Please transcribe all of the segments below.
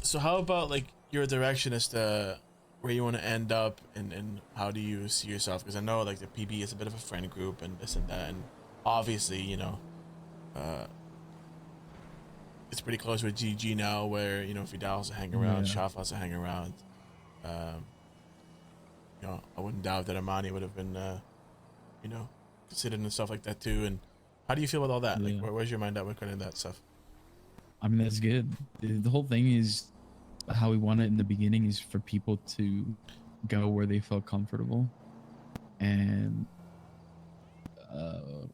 So how about like your direction as to where you want to end up, and how do you see yourself? Because I know like the PB is a bit of a friend group and this and that, and obviously uh, it's pretty close with GG now, where Vidal also hang around, Yeah. Shaf also hang around. Um, I wouldn't doubt that Armani would have been considered and stuff like that too. And how do you feel about all that? Like, Yeah. where's your mind at when kind of that stuff? I mean, that's good. The whole thing is how we want it in the beginning is for people to go where they felt comfortable. And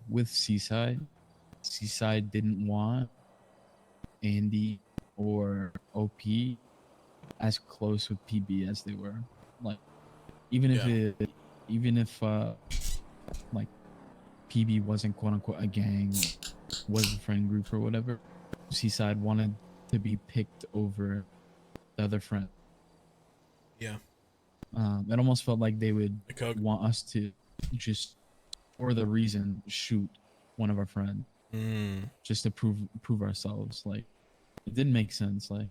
with Seaside didn't want Andy or OP as close with PB as they were. Like, even if Yeah. it, even if like PB wasn't quote unquote a gang, was a friend group or whatever, Seaside wanted to be picked over the other friend. Yeah. It almost felt like they would The Coke. want us to just, for the reason, shoot one of our friends just to prove ourselves. Like, it didn't make sense. Like,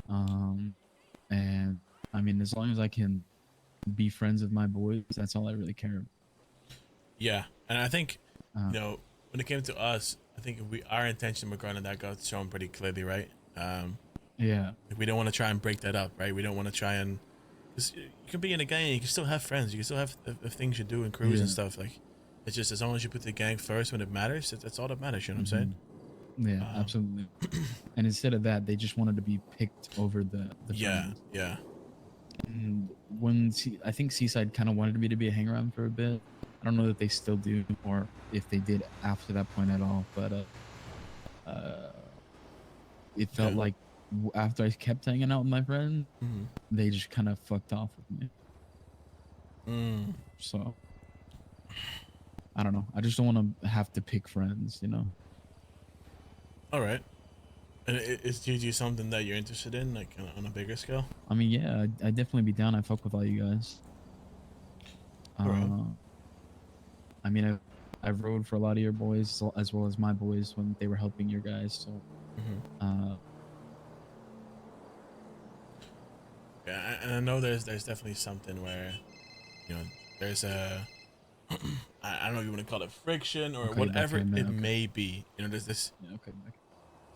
and I mean, as long as I can be friends with my boys, that's all I really care about. Yeah, and I think Uh, when it came to us, I think our intention regarding that got shown pretty clearly, right? yeah, Like, we don't want to try and break that up, right? We don't want to try and, cause you can be in a gang, and you can still have friends, you can still have things you do and crews and yeah, stuff. Like, it's just as long as you put the gang first when it matters, that's all that matters. You know what I'm saying? yeah, absolutely. And instead of that, they just wanted to be picked over the Yeah, friends. yeah, And I think Seaside kind of wanted me to be a hang around for a bit. I don't know that they still do, or if they did after that point at all. But uh, it felt yeah. like after I kept hanging out with my friend, Mm-hmm. they just kind of fucked off with me. Mm. So I don't know. I just don't want to have to pick friends, you know. All right. And is GG something that you're interested in, like on a bigger scale? I mean, yeah, I'd definitely be down. I fuck with all you guys. All right. Uh, I mean, I've rode for a lot of your boys as well as my boys when they were helping your guys. So, Mm-hmm. uh, Yeah, and I know there's definitely something where there's a I don't know if you want to call it friction or okay, back whatever in it there. Okay, may be. There's this yeah, okay, back.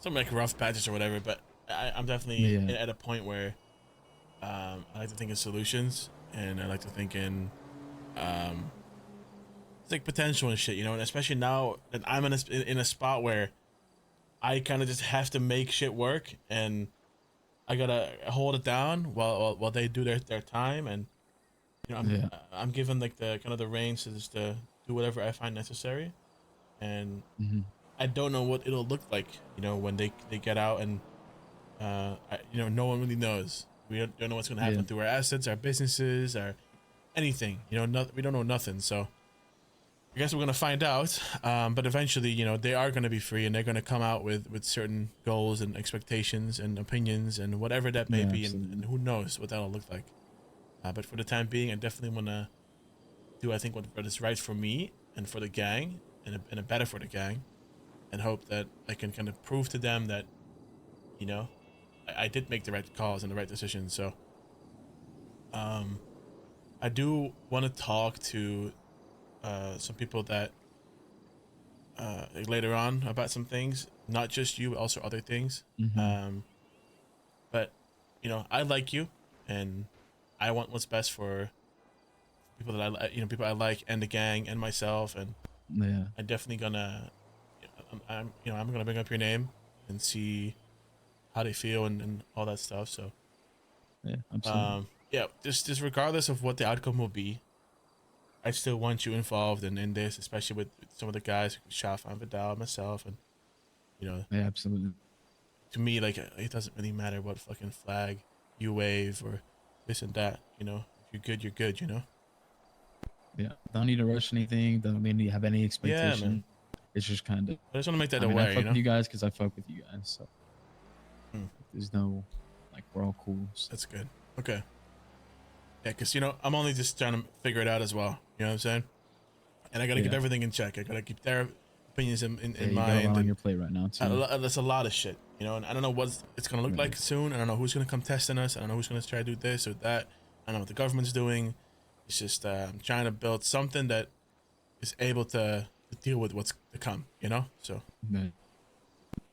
some like rough patches or whatever, but I'm definitely Yeah, at a point where I like to think in solutions, and I like to think in um, it's like potential and shit, and especially now that I'm in a spot where I kind of just have to make shit work, and I gotta hold it down while they do their time, and yeah, I'm given like the kind of the reins to just do whatever I find necessary, and hmm, I don't know what it'll look like, when they get out, and no one really knows. We don't know what's gonna yeah, happen through our assets, our businesses, our anything. We don't know nothing. So I guess we're gonna find out. But eventually, they are gonna be free, and they're gonna come out with certain goals and expectations and opinions and whatever that may yeah, be, and absolutely. who knows what that'll look like. But for the time being, I definitely wanna do I think what is right for me and for the gang, and better for the gang, and hope that I can kind of prove to them that you know I did make the right calls and the right decisions. So um I do want to talk to some people that like later on about some things, not just you, but also other things. Hmm. But I like you, and I want what's best for people that people I like, and the gang, and myself, and Yeah, I'm definitely gonna I'm gonna bring up your name and see how they feel, and all that stuff. So yeah, absolutely. yeah, just regardless of what the outcome will be, I still want you involved in this, especially with some of the guys, Shaf and Vidal, myself, and you know, Yeah, absolutely. to me, like it doesn't really matter what fucking flag you wave or this and that. If you're good, you're good. Yeah, don't need to rush anything. Don't need to have any Yeah, man. expectation. It's just kind of. I just want to make that I mean, I aware. fuck with you guys because I fuck with you guys. So Hmm, there's no like we're all cool. So, that's good. Okay. Yeah, because I'm only just trying to figure it out as well. You know what I'm saying? And I gotta keep yeah, everything in check. I gotta keep their opinions in yeah, you got a lot mind, on and your plate right now too. that's a lot of shit. You know, and I don't know what it's gonna look like soon. I don't know who's gonna come testing us. I don't know who's gonna try to do this or that. I don't know what the government's doing. It's just I'm trying to build something that is able to deal with what's to come. You know, so. But,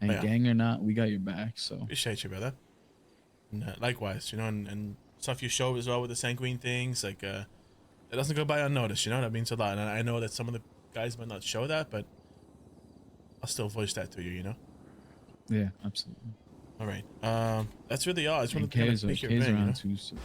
and Yeah. gang or not, we got your back. So Appreciate you, brother. And, likewise, you know, and stuff you show as well with the sanguine things, like it doesn't go by unnoticed. You know, that means a lot. And I know that some of the guys might not show that, but I'll still voice that to you. You know. yeah, absolutely. All right. That's really all. I just And wanted to kind of K's pick your K's brain. You know? around too. So